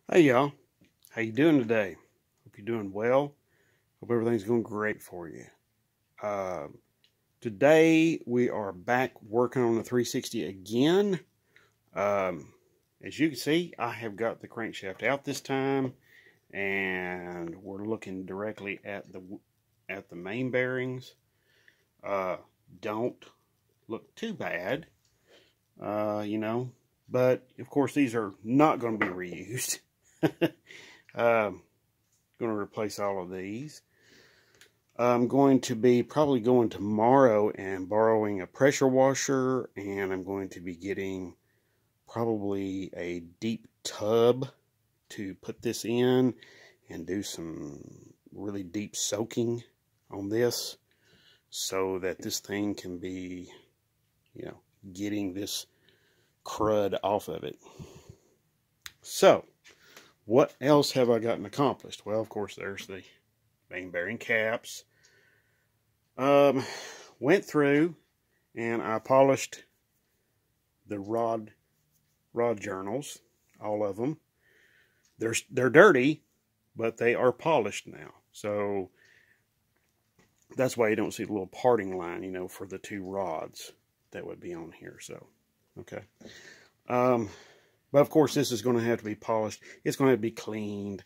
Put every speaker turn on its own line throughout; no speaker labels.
Hey y'all, how you doing today? Hope you're doing well. Hope everything's going great for you. Um, Today we are back working on the 360 again. Um, as you can see, I have got the crankshaft out this time, and we're looking directly at the main bearings. Uh, don't look too bad, you know, but of course these are not going to be reused. Going to replace all of these. I'm going to be probably going tomorrow and borrowing a pressure washer, and I'm going to be getting probably a deep tub to put this in and do some really deep soaking on this so that this thing can be, getting this crud off of it. So, what else have I gotten accomplished? Well, of course, there's the main bearing caps. Went through and I polished the rod journals, all of them. They're dirty, but they are polished now. So that's why you don't see the little parting line, for the two rods that would be on here. So, okay. But of course, this is going to have to be polished. It's going to have to be cleaned.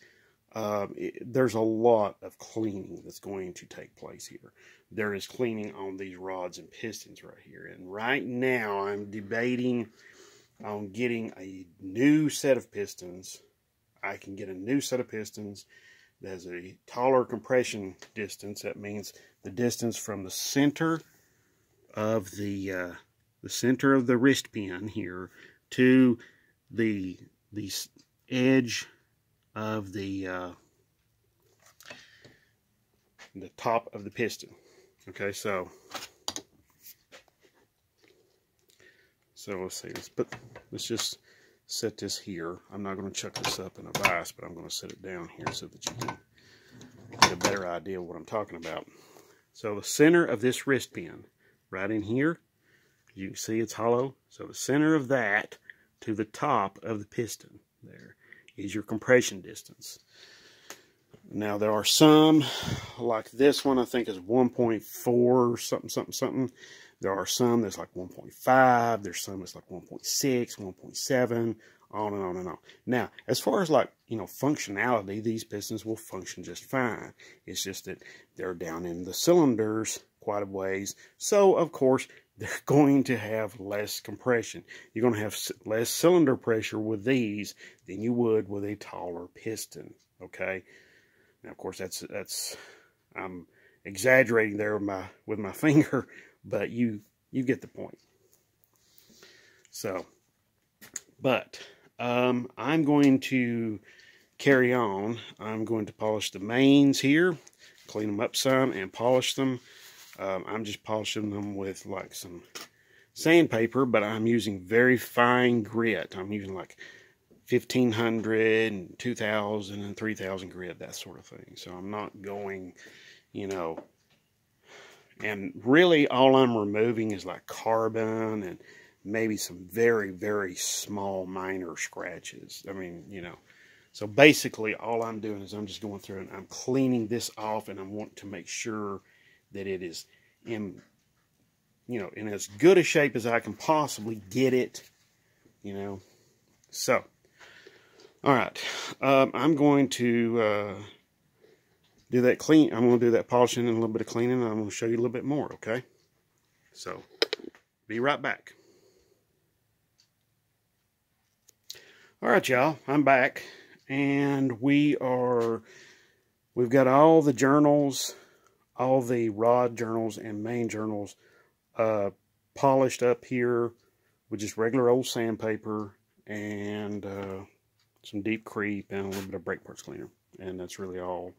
There's a lot of cleaning that's going to take place here. There is cleaning on these rods and pistons right here. And right now, I'm debating on getting a new set of pistons. I can get a new set of pistons that has a taller compression distance. That means the distance from the center of the center of the wrist pin here to the edge of the top of the piston. Okay, so let's see. Let's just set this here. I'm not going to chuck this up in a vise, but I'm going to set it down here so that you can get a better idea of what I'm talking about. So the center of this wrist pin, right in here, you can see it's hollow. So the center of that to the top of the piston there is your compression distance. Now there are some, like this one I think is 1.4 something. There are some that's like 1.5. There's some that's like 1.6, 1.7, on and on and on. Now, as far as functionality, these pistons will function just fine. It's just that they're down in the cylinders quite a ways. So, of course, they're going to have less compression. You're going to have less cylinder pressure with these than you would with a taller piston. Okay? Now, of course, that's I'm exaggerating there with my finger, but you get the point. So, but I'm going to carry on. I'm going to polish the mains here, clean them up some, and polish them. I'm just polishing them with like some sandpaper, but I'm using very fine grit. I'm using like 1500 and 2000 and 3000 grit, that sort of thing. So I'm not going, and really all I'm removing is like carbon and maybe some very, very small minor scratches. I mean, so basically all I'm doing is I'm just going through and I'm cleaning this off, and I want to make sure that it is in as good a shape as I can possibly get it, So, all right, I'm going to do that clean. I'm going to do that polishing and a little bit of cleaning, and I'm going to show you a little bit more, okay? So, be right back. All right, y'all, I'm back, and we've got all the journals, all the rod journals and main journals polished up here with just regular old sandpaper and some deep creep and a little bit of brake parts cleaner, and that's really all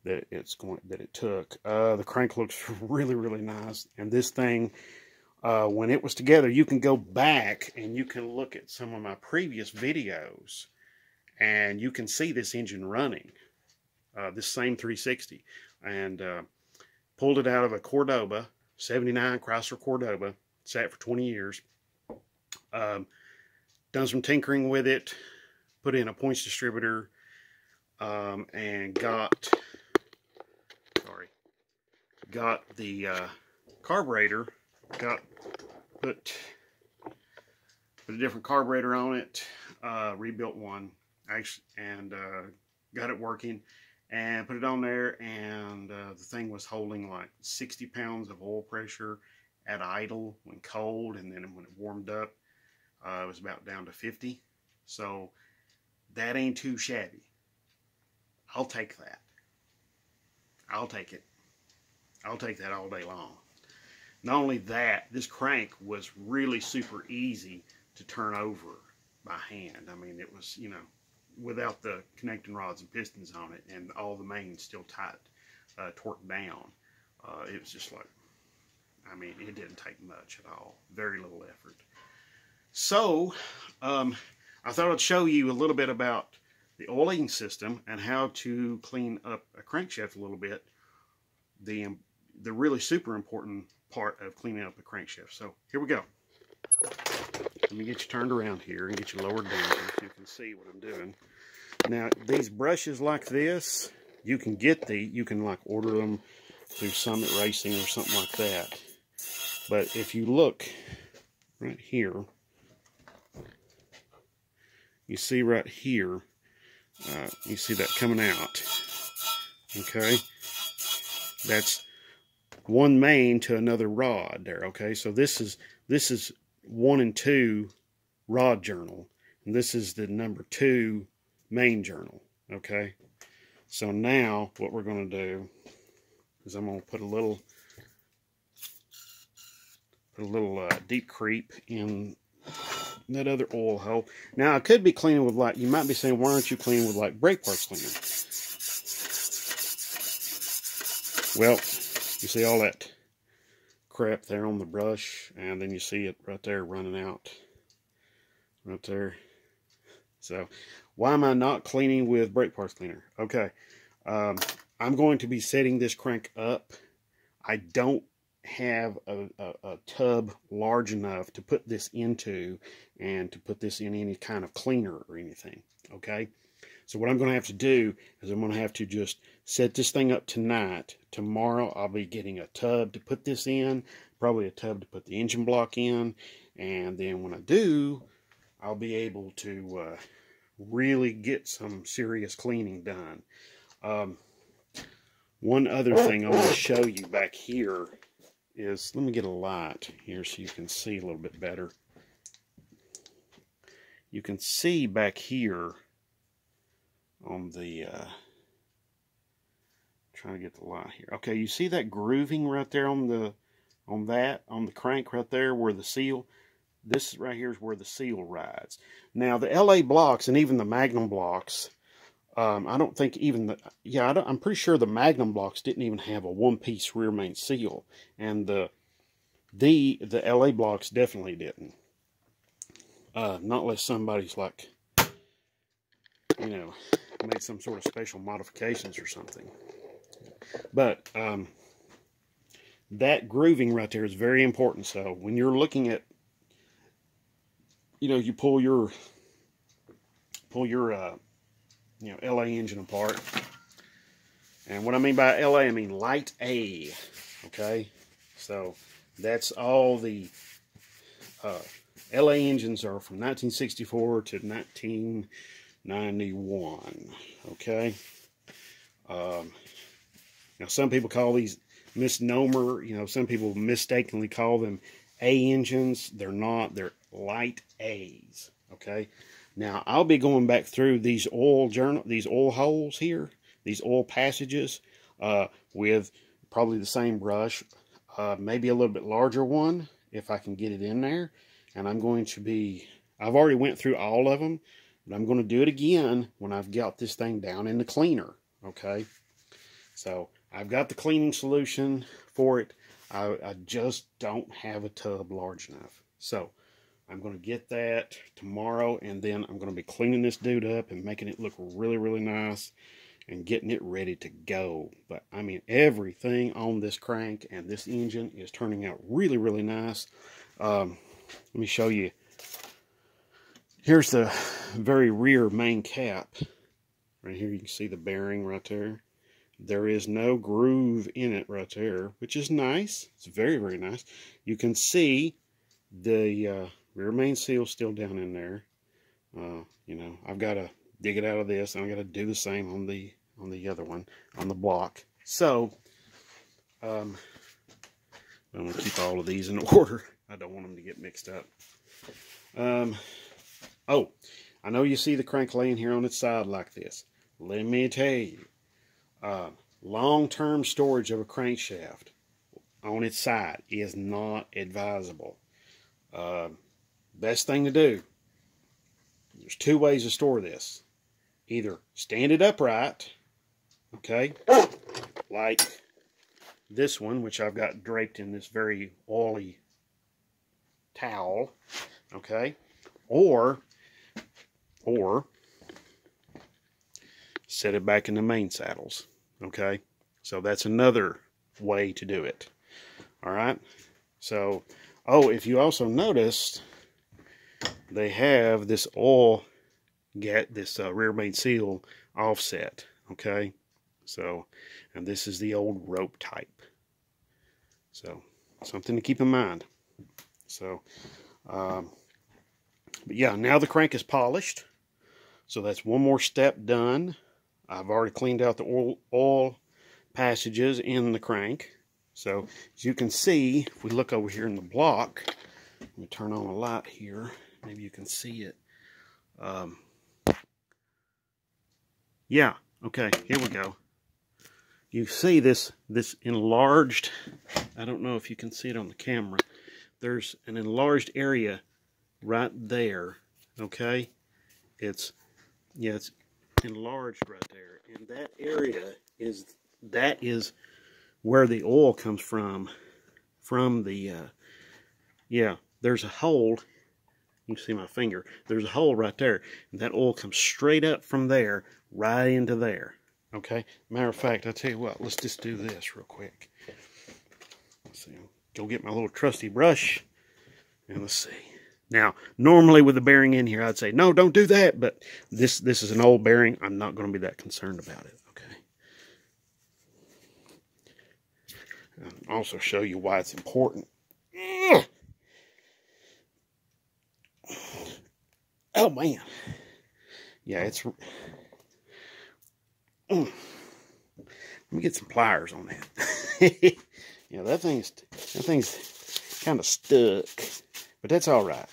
that it took. The crank looks really, really nice, and this thing, when it was together, you can go back and you can look at some of my previous videos, and you can see this engine running, this same 360, and pulled it out of a Cordoba, 79 Chrysler Cordoba, sat for 20 years, done some tinkering with it, put in a points distributor and got the carburetor, put a different carburetor on it, rebuilt one, actually, and got it working, and put it on there, and the thing was holding like 60 pounds of oil pressure at idle when cold, and then when it warmed up, it was about down to 50. So that ain't too shabby. I'll take that. I'll take it. I'll take that all day long. Not only that, this crank was really super easy to turn over by hand. I mean, it was, you know, without the connecting rods and pistons on it, and all the mains still tight, torqued down. It was just like, I mean, it didn't take much at all. Very little effort. So, I thought I'd show you a little bit about the oiling system and how to clean up a crankshaft a little bit. The really super important part of cleaning up a crankshaft. So here we go. Let me get you turned around here and get you lowered down so you can see what I'm doing. Now, these brushes like this, you can like order them through Summit Racing or something like that. But if you look right here, you see right here, you see that coming out. Okay, that's one main to another rod there. Okay, so this is 1 and 2 rod journal, and this is the number 2 main journal. Okay, so now what we're going to do is I'm going to put a little deep creep in that other oil hole. Now I could be cleaning with, like, you might be saying, why aren't you cleaning with like brake parts cleaner? Well, you see all that crap there on the brush, and then you see it right there running out right there. So why am I not cleaning with brake parts cleaner? Okay, I'm going to be setting this crank up. I don't have a tub large enough to put this into and to put this in any kind of cleaner or anything. Okay, so what I'm going to have to do is I'm going to have to just set this thing up tonight. Tomorrow I'll be getting a tub to put this in, probably a tub to put the engine block in, and then when I do, I'll be able to really get some serious cleaning done. One other thing I want to show you back here is, let me get a light here so you can see a little bit better. You can see back here on the, trying to get the light here. Okay, you see that grooving right there on the crank right there where the seal, this right here is where the seal rides. Now the LA blocks and even the Magnum blocks, I don't think even I'm pretty sure the Magnum blocks didn't even have a one-piece rear main seal, and the LA blocks definitely didn't. Not unless somebody's like, you know, made some sort of special modifications or something. But that grooving right there is very important. So when you're looking at, you know, you pull your you know, LA engine apart. And what I mean by LA, I mean light A. Okay, so that's all the LA engines are from 1964 to 1991. Okay. Now some people call these misnomer. You know, some people mistakenly call them A engines. They're not. They're light A's. Okay. Now I'll be going back through these oil holes here, these oil passages, with probably the same brush, maybe a little bit larger one if I can get it in there. And I'm going to be, I've already went through all of them, but I'm going to do it again when I've got this thing down in the cleaner. Okay, so I've got the cleaning solution for it. I just don't have a tub large enough. So I'm going to get that tomorrow, and then I'm going to be cleaning this dude up and making it look really, really nice and getting it ready to go. But, I mean, everything on this crank and this engine is turning out really, really nice. Let me show you Here's the very rear main cap. Right here you can see the bearing right there. There is no groove in it right there, which is nice. It's very, very nice. You can see the rear main seal still down in there. You know, I've got to dig it out of this, and I've got to do the same on the other one, on the block. So, I'm going to keep all of these in order. I don't want them to get mixed up. Oh, I know you see the crank laying here on its side like this. Let me tell you, long-term storage of a crankshaft on its side is not advisable. Best thing to do, there's two ways to store this. Either stand it upright, okay, like this one, which I've got draped in this very oily towel, okay, or set it back in the main saddles, okay. So that's another way to do it. All right. So, oh, if you also noticed, they have this rear main seal offset, okay. So, and this is the old rope type. So, something to keep in mind. So, but yeah, now the crank is polished. So that's one more step done. I've already cleaned out the oil passages in the crank. So, as you can see, if we look over here in the block, let me turn on a light here. Maybe you can see it. Yeah, okay, here we go. You see this enlarged, I don't know if you can see it on the camera. There's an enlarged area right there, okay? It's enlarged right there. And that area is where the oil comes from the, yeah, there's a hole. You can see my finger. There's a hole right there. And that oil comes straight up from there, right into there. Okay? Matter of fact, I'll tell you what. Let's just do this real quick. Let's see. Go get my little trusty brush. And let's see. Now, normally with the bearing in here, I'd say, no, don't do that. But this is an old bearing. I'm not going to be that concerned about it. Okay? I'll also show you why it's important. Oh, man. Yeah, it's... Let me get some pliers on that. Yeah, that thing's kind of stuck. But that's all right.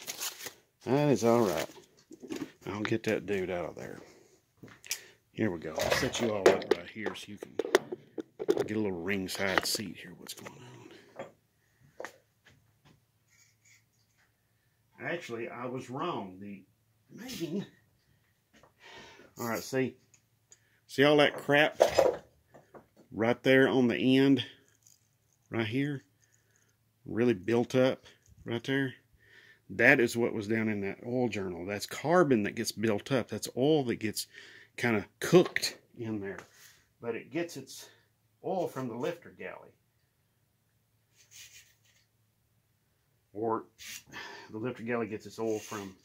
That is all right. I'll get that dude out of there. Here we go. I'll set you all up right here so you can get a little ringside seat here. What's going on? Actually, I was wrong. The main... All right, see all that crap right there on the end, right here, really built up right there? That is what was down in that oil journal. That's carbon that gets built up. That's oil that gets kind of cooked in there. But it gets its oil from the lifter galley. Or the lifter galley gets its oil from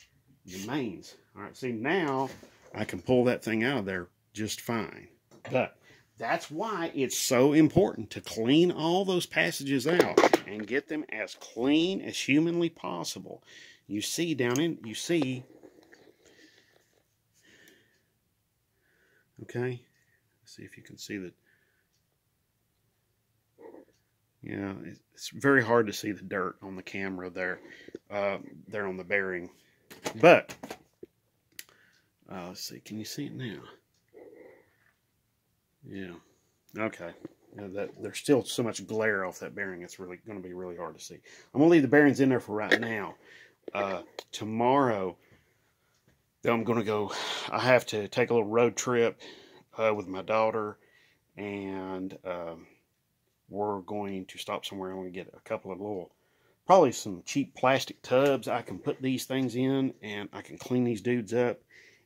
the mains. All right, see, now I can pull that thing out of there just fine. But that's why it's so important to clean all those passages out and get them as clean as humanly possible. You see you see, okay, let's see if you can see that. Yeah, it's very hard to see the dirt on the camera there, there on the bearing. But, let's see, can you see it now? Yeah, okay. There's still so much glare off that bearing, it's really going to be really hard to see. I'm going to leave the bearings in there for right now. Tomorrow, I'm going to go, I have to take a little road trip with my daughter, and we're going to stop somewhere. I'm going to get a couple of little, probably some cheap plastic tubs I can put these things in, and I can clean these dudes up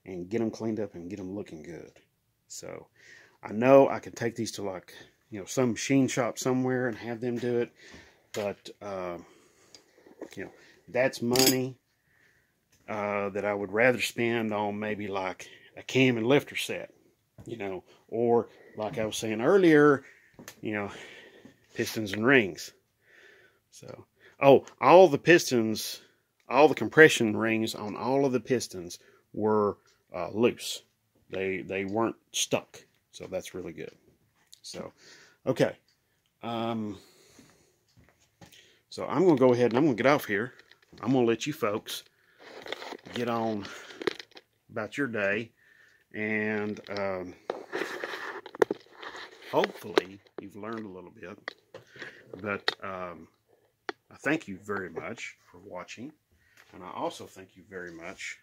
and get them cleaned up and get them looking good. So I know I could take these to, like, you know, some machine shop somewhere and have them do it, but you know, that's money. that I would rather spend on maybe like a cam and lifter set, you know, or like I was saying earlier, you know, pistons and rings. So, oh, all the pistons, all the compression rings on all of the pistons were loose. They weren't stuck. So that's really good. So, okay. So I'm going to go ahead and I'm going to get off here. I'm going to let you folks get on about your day. And hopefully you've learned a little bit. But I thank you very much for watching. And I also thank you very much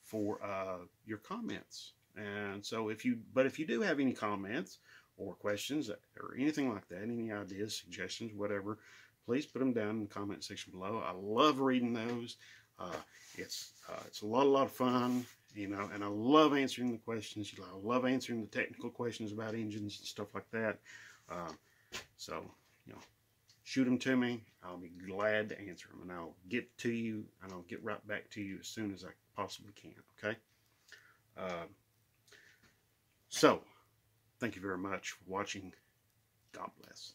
for your comments. And so if you do have any comments or questions or anything like that, any ideas, suggestions, whatever, please put them down in the comment section below. I love reading those. It's a lot of fun, you know, and I love answering the questions. I love answering the technical questions about engines and stuff like that. So, you know, shoot them to me. I'll be glad to answer them, and I'll get to you, and I'll get right back to you as soon as I possibly can, okay? So, thank you very much for watching. God bless.